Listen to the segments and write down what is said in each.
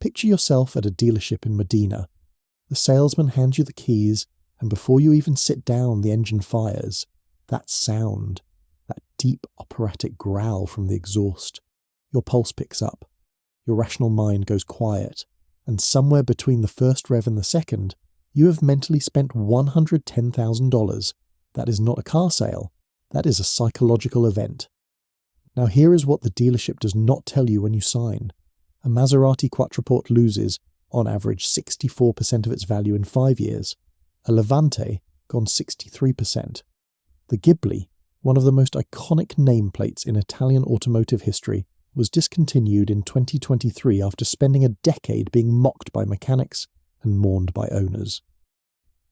Picture yourself at a dealership in Medina. The salesman hands you the keys, and before you even sit down, the engine fires. That sound, that deep operatic growl from the exhaust. Your pulse picks up. Your rational mind goes quiet. And somewhere between the first rev and the second, you have mentally spent $110,000. That is not a car sale. That is a psychological event. Now here is what the dealership does not tell you when you sign. A Maserati Quattroporte loses, on average, 64% of its value in 5 years. A Levante, gone 63%. The Ghibli, one of the most iconic nameplates in Italian automotive history, was discontinued in 2023 after spending a decade being mocked by mechanics and mourned by owners.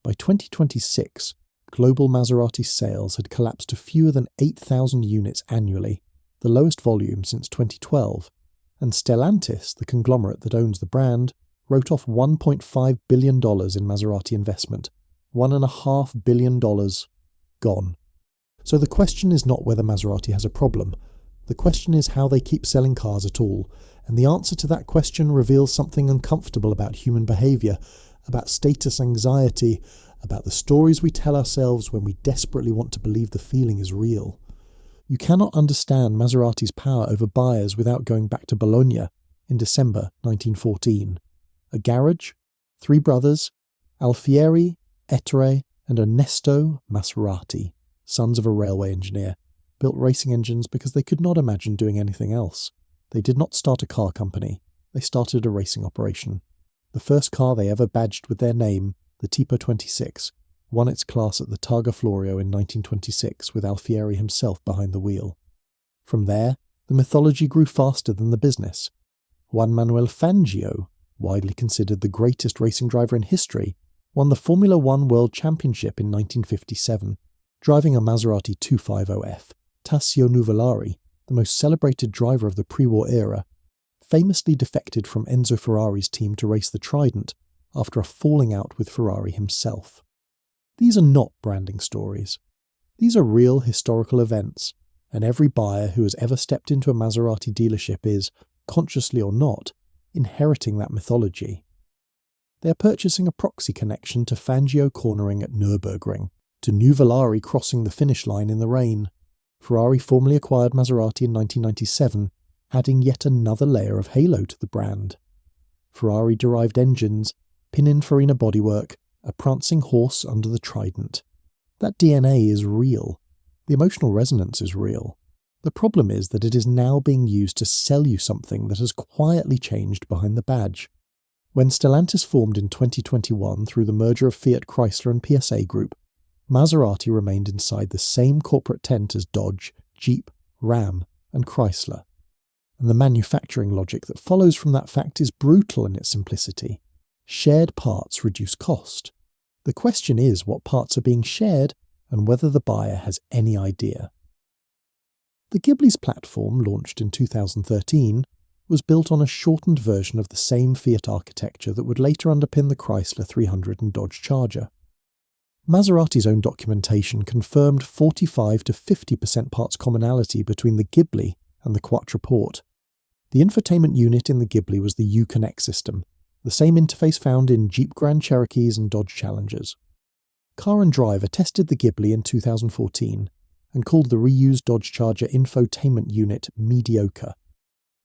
By 2026, global Maserati sales had collapsed to fewer than 8,000 units annually, the lowest volume since 2012, and Stellantis, the conglomerate that owns the brand, wrote off $1.5 billion in Maserati investment. $1.5 billion gone. So the question is not whether Maserati has a problem. The question is how they keep selling cars at all, and the answer to that question reveals something uncomfortable about human behaviour, about status anxiety, about the stories we tell ourselves when we desperately want to believe the feeling is real. You cannot understand Maserati's power over buyers without going back to Bologna in December 1914. A garage, 3 brothers, Alfieri, Ettore, and Ernesto Maserati, sons of a railway engineer, built racing engines because they could not imagine doing anything else. They did not start a car company, they started a racing operation. The first car they ever badged with their name, the Tipo 26, won its class at the Targa Florio in 1926 with Alfieri himself behind the wheel. From there, the mythology grew faster than the business. Juan Manuel Fangio, widely considered the greatest racing driver in history, won the Formula One World Championship in 1957, driving a Maserati 250F. Tasio Nuvolari, the most celebrated driver of the pre-war era, famously defected from Enzo Ferrari's team to race the Trident after a falling out with Ferrari himself. These are not branding stories. These are real historical events, and every buyer who has ever stepped into a Maserati dealership is, consciously or not, inheriting that mythology. They are purchasing a proxy connection to Fangio cornering at Nürburgring, to Nuvolari crossing the finish line in the rain. Ferrari formally acquired Maserati in 1997, adding yet another layer of halo to the brand. Ferrari-derived engines, Pininfarina bodywork, a prancing horse under the Trident. That DNA is real. The emotional resonance is real. The problem is that it is now being used to sell you something that has quietly changed behind the badge. When Stellantis formed in 2021 through the merger of Fiat Chrysler and PSA Group, Maserati remained inside the same corporate tent as Dodge, Jeep, Ram, and Chrysler. And the manufacturing logic that follows from that fact is brutal in its simplicity. Shared parts reduce cost. The question is what parts are being shared and whether the buyer has any idea. The Ghibli's platform, launched in 2013, was built on a shortened version of the same Fiat architecture that would later underpin the Chrysler 300 and Dodge Charger. Maserati's own documentation confirmed 45 to 50% parts commonality between the Ghibli and the Quattroporte. The infotainment unit in the Ghibli was the Uconnect system, the same interface found in Jeep Grand Cherokees and Dodge Challengers. Car and Driver tested the Ghibli in 2014 and called the reused Dodge Charger infotainment unit mediocre.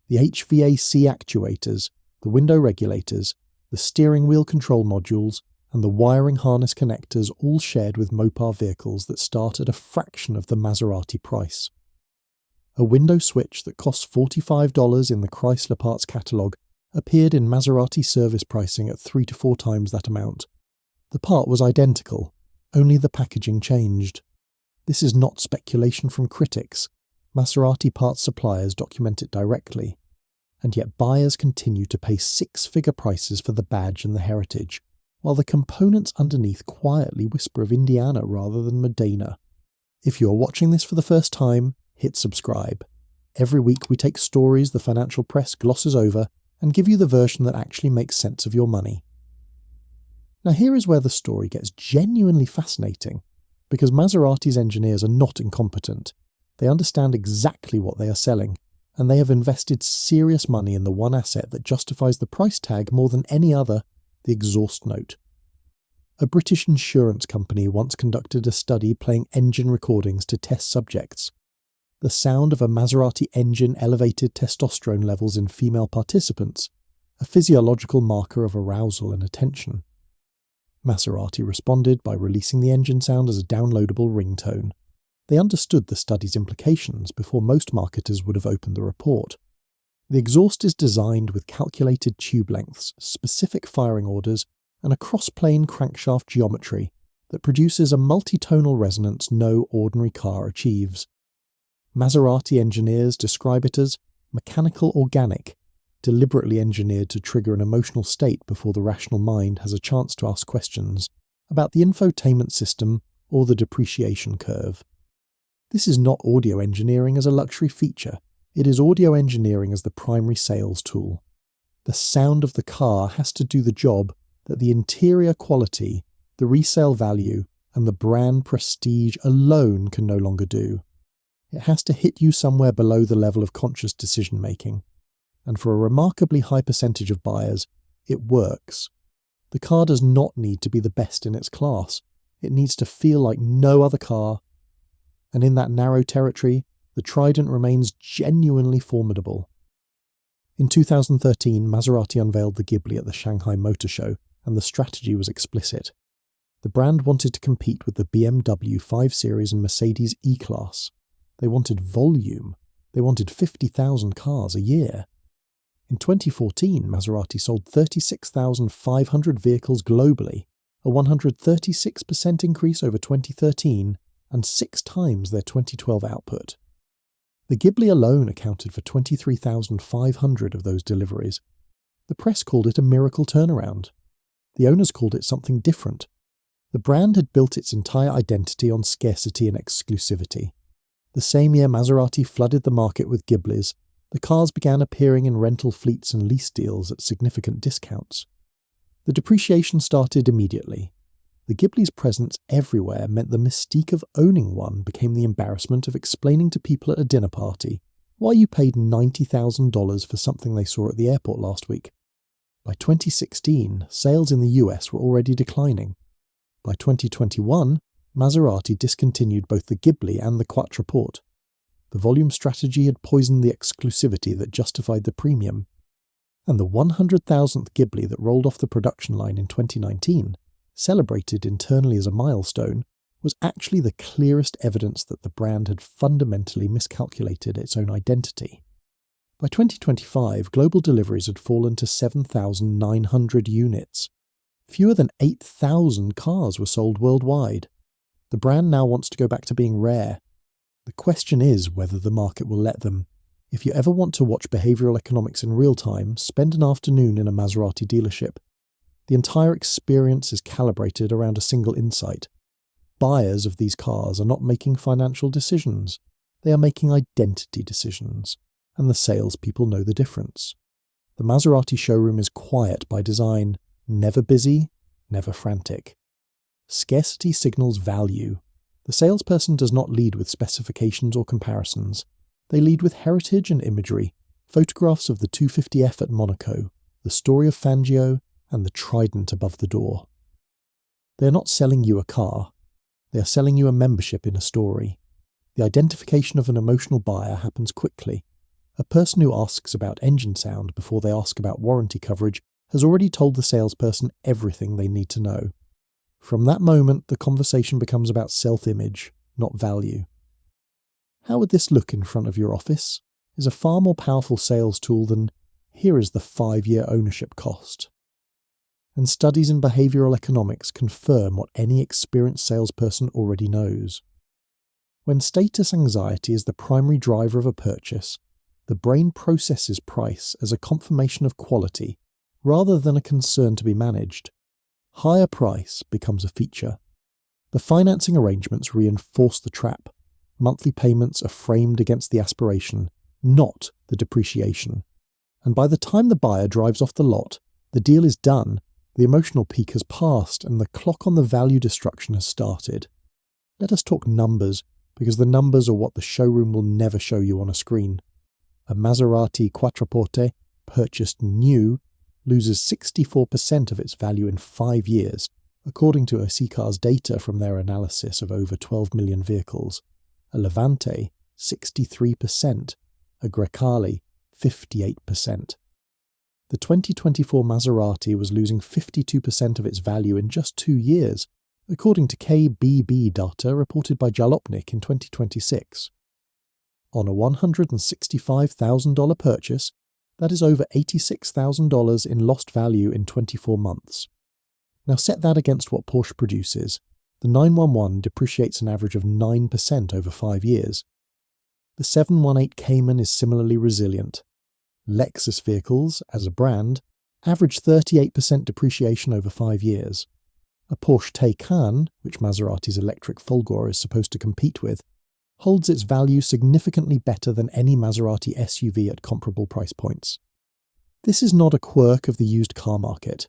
The HVAC actuators, the window regulators, the steering wheel control modules, and the wiring harness connectors all shared with Mopar vehicles that start at a fraction of the Maserati price. A window switch that costs $45 in the Chrysler parts catalogue appeared in Maserati service pricing at 3 to 4 times that amount. The part was identical, only the packaging changed. This is not speculation from critics. Maserati parts suppliers document it directly. And yet buyers continue to pay 6-figure prices for the badge and the heritage, while the components underneath quietly whisper of Indiana rather than Modena. If you are watching this for the first time, hit subscribe. Every week we take stories the financial press glosses over and give you the version that actually makes sense of your money. Now here is where the story gets genuinely fascinating, because Maserati's engineers are not incompetent. They understand exactly what they are selling, and they have invested serious money in the one asset that justifies the price tag more than any other, the exhaust note. A British insurance company once conducted a study playing engine recordings to test subjects. The sound of a Maserati engine elevated testosterone levels in female participants, a physiological marker of arousal and attention. Maserati responded by releasing the engine sound as a downloadable ringtone. They understood the study's implications before most marketers would have opened the report. The exhaust is designed with calculated tube lengths, specific firing orders, and a cross-plane crankshaft geometry that produces a multitonal resonance no ordinary car achieves. Maserati engineers describe it as mechanical organic, deliberately engineered to trigger an emotional state before the rational mind has a chance to ask questions about the infotainment system or the depreciation curve. This is not audio engineering as a luxury feature, it is audio engineering as the primary sales tool. The sound of the car has to do the job that the interior quality, the resale value, and the brand prestige alone can no longer do. It has to hit you somewhere below the level of conscious decision-making. And for a remarkably high percentage of buyers, it works. The car does not need to be the best in its class. It needs to feel like no other car. And in that narrow territory, the Trident remains genuinely formidable. In 2013, Maserati unveiled the Ghibli at the Shanghai Motor Show, and the strategy was explicit. The brand wanted to compete with the BMW 5 Series and Mercedes E-Class. They wanted volume. They wanted 50,000 cars a year. In 2014, Maserati sold 36,500 vehicles globally, a 136% increase over 2013, and 6 times their 2012 output. The Ghibli alone accounted for 23,500 of those deliveries. The press called it a miracle turnaround. The owners called it something different. The brand had built its entire identity on scarcity and exclusivity. The same year Maserati flooded the market with Ghiblis, the cars began appearing in rental fleets and lease deals at significant discounts. The depreciation started immediately. The Ghibli's presence everywhere meant the mystique of owning one became the embarrassment of explaining to people at a dinner party why you paid $90,000 for something they saw at the airport last week. By 2016, sales in the US were already declining. By 2021, Maserati discontinued both the Ghibli and the Quattroporte. The volume strategy had poisoned the exclusivity that justified the premium. And the 100,000th Ghibli that rolled off the production line in 2019, celebrated internally as a milestone, was actually the clearest evidence that the brand had fundamentally miscalculated its own identity. By 2025, global deliveries had fallen to 7,900 units. Fewer than 8,000 cars were sold worldwide. The brand now wants to go back to being rare. The question is whether the market will let them. If you ever want to watch behavioral economics in real time, spend an afternoon in a Maserati dealership. The entire experience is calibrated around a single insight. Buyers of these cars are not making financial decisions. They are making identity decisions, and the salespeople know the difference. The Maserati showroom is quiet by design, never busy, never frantic. Scarcity signals value. The salesperson does not lead with specifications or comparisons. They lead with heritage and imagery, photographs of the 250F at Monaco, the story of Fangio, and the Trident above the door. They are not selling you a car. They are selling you a membership in a story. The identification of an emotional buyer happens quickly. A person who asks about engine sound before they ask about warranty coverage has already told the salesperson everything they need to know. From that moment, the conversation becomes about self-image, not value. How would this look in front of your office? Is a far more powerful sales tool than, here is the 5-year ownership cost. And studies in behavioral economics confirm what any experienced salesperson already knows. When status anxiety is the primary driver of a purchase, the brain processes price as a confirmation of quality rather than a concern to be managed. Higher price becomes a feature. The financing arrangements reinforce the trap. Monthly payments are framed against the aspiration, not the depreciation. And by the time the buyer drives off the lot, the deal is done, the emotional peak has passed, and the clock on the value destruction has started. Let us talk numbers, because the numbers are what the showroom will never show you on a screen. A Maserati Quattroporte, purchased new, loses 64% of its value in 5 years, according to iSeeCar's data from their analysis of over 12 million vehicles. A Levante, 63%. A Grecale, 58%. The 2024 Maserati was losing 52% of its value in just 2 years, according to KBB data reported by Jalopnik in 2026. On a $165,000 purchase, that is over $86,000 in lost value in 24 months. Now set that against what Porsche produces. The 911 depreciates an average of 9% over 5 years. The 718 Cayman is similarly resilient. Lexus vehicles, as a brand, average 38% depreciation over 5 years. A Porsche Taycan, which Maserati's electric Folgore is supposed to compete with, holds its value significantly better than any Maserati SUV at comparable price points. This is not a quirk of the used car market.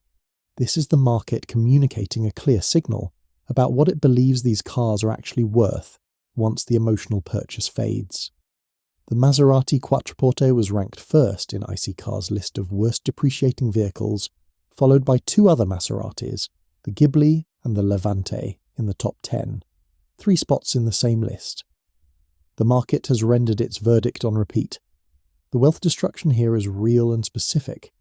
This is the market communicating a clear signal about what it believes these cars are actually worth once the emotional purchase fades. The Maserati Quattroporte was ranked first in iSeeCar's list of worst depreciating vehicles, followed by 2 other Maseratis, the Ghibli and the Levante, in the top 10, 3 spots in the same list. The market has rendered its verdict on repeat. The wealth destruction here is real and specific,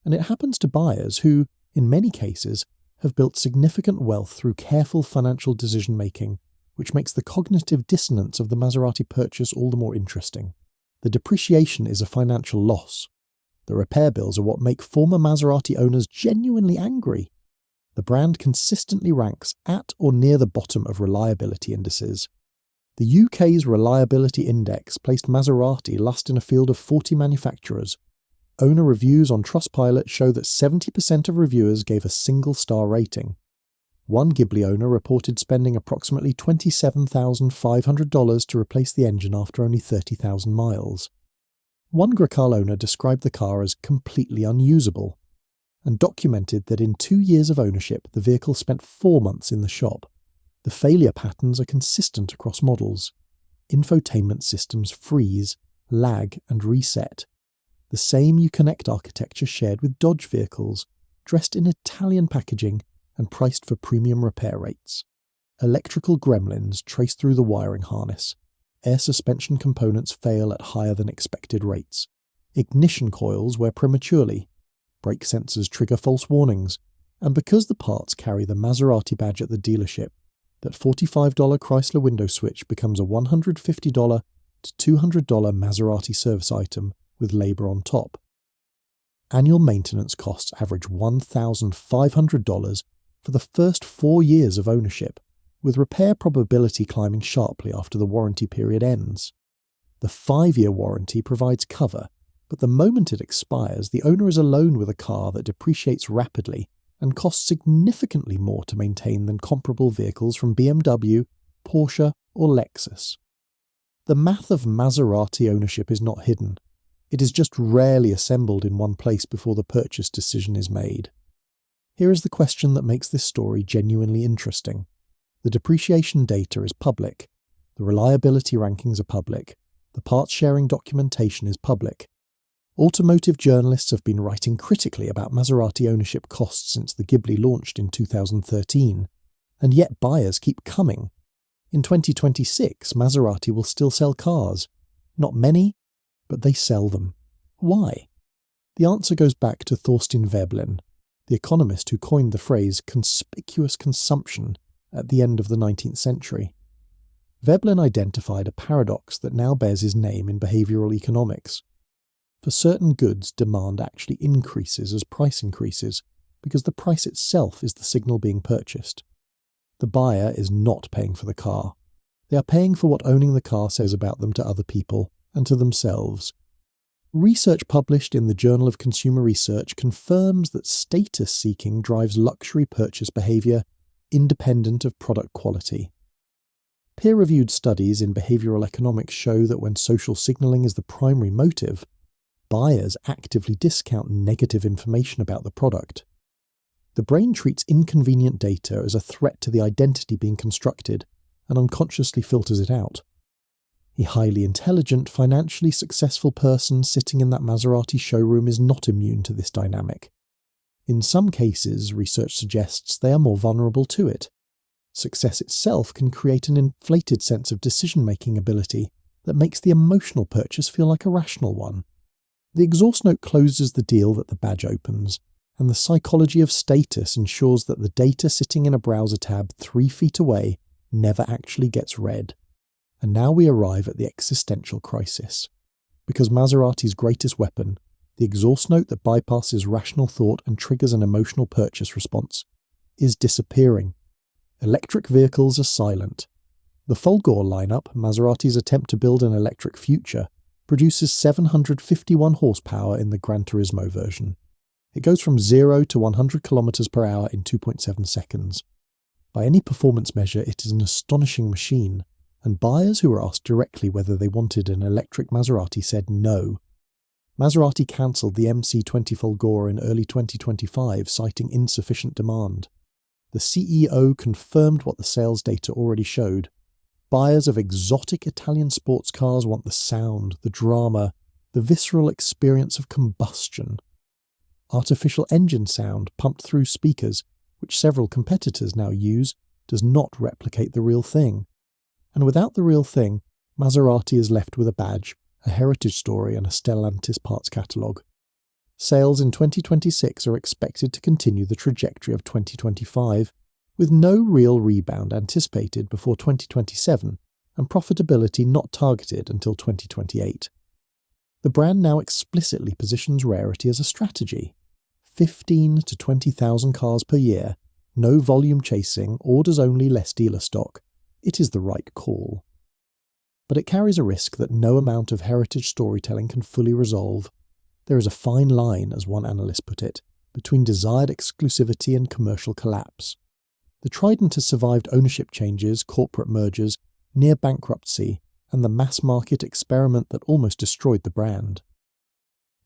and it happens to buyers who, in many cases, have built significant wealth through careful financial decision-making, which makes the cognitive dissonance of the Maserati purchase all the more interesting. The depreciation is a financial loss. The repair bills are what make former Maserati owners genuinely angry. The brand consistently ranks at or near the bottom of reliability indices. The UK's Reliability Index placed Maserati last in a field of 40 manufacturers. Owner reviews on Trustpilot show that 70% of reviewers gave a single-star rating. One Ghibli owner reported spending approximately $27,500 to replace the engine after only 30,000 miles. One Grecale owner described the car as completely unusable, and documented that in 2 years of ownership the vehicle spent 4 months in the shop. The failure patterns are consistent across models. Infotainment systems freeze, lag, and reset. The same Uconnect architecture shared with Dodge vehicles, dressed in Italian packaging and priced for premium repair rates. Electrical gremlins trace through the wiring harness. Air suspension components fail at higher than expected rates. Ignition coils wear prematurely. Brake sensors trigger false warnings. And because the parts carry the Maserati badge at the dealership, that $45 Chrysler window switch becomes a $150 to $200 Maserati service item with labour on top. Annual maintenance costs average $1,500 for the first 4 years of ownership, with repair probability climbing sharply after the warranty period ends. The 5-year warranty provides cover, but the moment it expires, the owner is alone with a car that depreciates rapidly and costs significantly more to maintain than comparable vehicles from BMW, Porsche, or Lexus. The math of Maserati ownership is not hidden. It is just rarely assembled in one place before the purchase decision is made. Here is the question that makes this story genuinely interesting. The depreciation data is public. The reliability rankings are public. The parts sharing documentation is public. Automotive journalists have been writing critically about Maserati ownership costs since the Ghibli launched in 2013, and yet buyers keep coming. In 2026, Maserati will still sell cars. Not many, but they sell them. Why? The answer goes back to Thorstein Veblen, the economist who coined the phrase conspicuous consumption at the end of the 19th century. Veblen identified a paradox that now bears his name in behavioral economics. For certain goods, demand actually increases as price increases, because the price itself is the signal being purchased. The buyer is not paying for the car. They are paying for what owning the car says about them to other people and to themselves. Research published in the Journal of Consumer Research confirms that status seeking drives luxury purchase behavior independent of product quality. Peer-reviewed studies in behavioral economics show that when social signaling is the primary motive, buyers actively discount negative information about the product. The brain treats inconvenient data as a threat to the identity being constructed and unconsciously filters it out. A highly intelligent, financially successful person sitting in that Maserati showroom is not immune to this dynamic. In some cases, research suggests they are more vulnerable to it. Success itself can create an inflated sense of decision-making ability that makes the emotional purchase feel like a rational one. The exhaust note closes the deal that the badge opens, and the psychology of status ensures that the data sitting in a browser tab 3 feet away never actually gets read. And now we arrive at the existential crisis. Because Maserati's greatest weapon, the exhaust note that bypasses rational thought and triggers an emotional purchase response, is disappearing. Electric vehicles are silent. The Folgore lineup, Maserati's attempt to build an electric future, produces 751 horsepower in the Gran Turismo version. It goes from 0 to 100 km per hour in 2.7 seconds. By any performance measure, it is an astonishing machine, and buyers who were asked directly whether they wanted an electric Maserati said no. Maserati cancelled the MC20 Folgore in early 2025, citing insufficient demand. The CEO confirmed what the sales data already showed. Buyers of exotic Italian sports cars want the sound, the drama, the visceral experience of combustion. Artificial engine sound pumped through speakers, which several competitors now use, does not replicate the real thing. And without the real thing, Maserati is left with a badge, a heritage story and a Stellantis parts catalogue. Sales in 2026 are expected to continue the trajectory of 2025, with no real rebound anticipated before 2027 and profitability not targeted until 2028. The brand now explicitly positions rarity as a strategy. 15 to 20,000 cars per year, no volume chasing, orders only, less dealer stock. It is the right call. But it carries a risk that no amount of heritage storytelling can fully resolve. There is a fine line, as one analyst put it, between desired exclusivity and commercial collapse. The Trident has survived ownership changes, corporate mergers, near bankruptcy, and the mass-market experiment that almost destroyed the brand.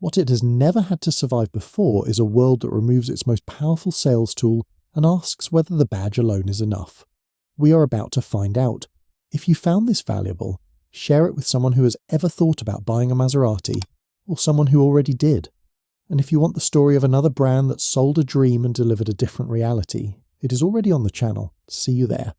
What it has never had to survive before is a world that removes its most powerful sales tool and asks whether the badge alone is enough. We are about to find out. If you found this valuable, share it with someone who has ever thought about buying a Maserati, or someone who already did. And if you want the story of another brand that sold a dream and delivered a different reality, it is already on the channel. See you there.